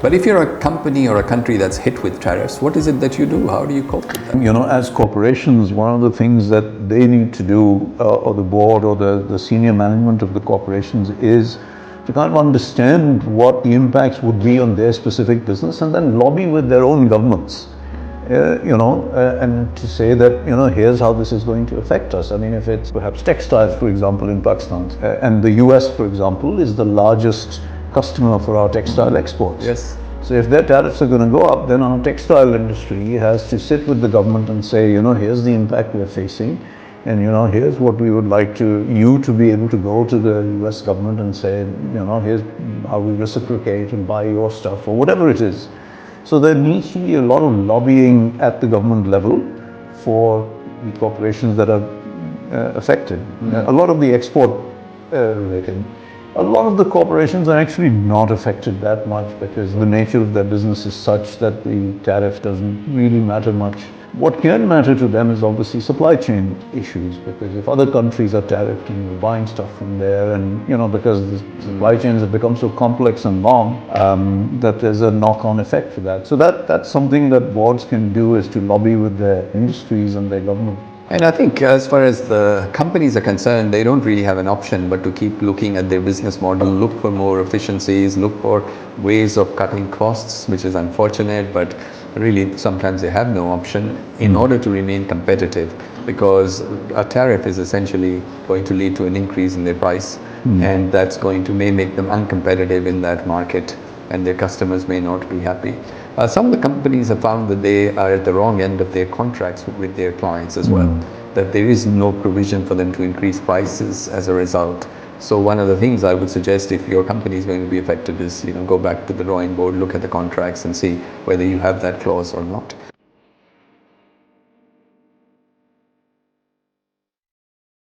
But if you're a company or a country that's hit with tariffs, what is it that you do? How do you cope with that? As corporations, one of the things that they need to do, or the board or the senior management of the corporations, is to kind of understand what the impacts would be on their specific business and then lobby with their own governments. And to say that, here's how this is going to affect us. I mean, if it's perhaps textiles, for example, in Pakistan, and the US, for example, is the largest customer for our textile exports. Yes. So if their tariffs are going to go up, then our textile industry has to sit with the government and say, here's the impact we're facing, and here's what we would like you to be able to go to the US government and say, here's how we reciprocate and buy your stuff, or whatever it is. So there needs to be a lot of lobbying at the government level for the corporations that are affected. A lot of the export related. A lot of the corporations are actually not affected that much because the nature of their business is such that the tariff doesn't really matter much. What can matter to them is obviously supply chain issues, because if other countries are tariffed and you're buying stuff from there, and because the supply chains have become so complex and long, that there's a knock-on effect for that. So that's something that boards can do, is to lobby with their industries and their government. And I think as far as the companies are concerned, they don't really have an option but to keep looking at their business model, look for more efficiencies, look for ways of cutting costs, which is unfortunate, but really sometimes they have no option in order to remain competitive, because a tariff is essentially going to lead to an increase in their price, and that's going to may make them uncompetitive in that market, and their customers may not be happy. Some of the companies have found that they are at the wrong end of their contracts with their clients as well, that there is no provision for them to increase prices as a result. So one of the things I would suggest, if your company is going to be affected, is go back to the drawing board, look at the contracts and see whether you have that clause or not.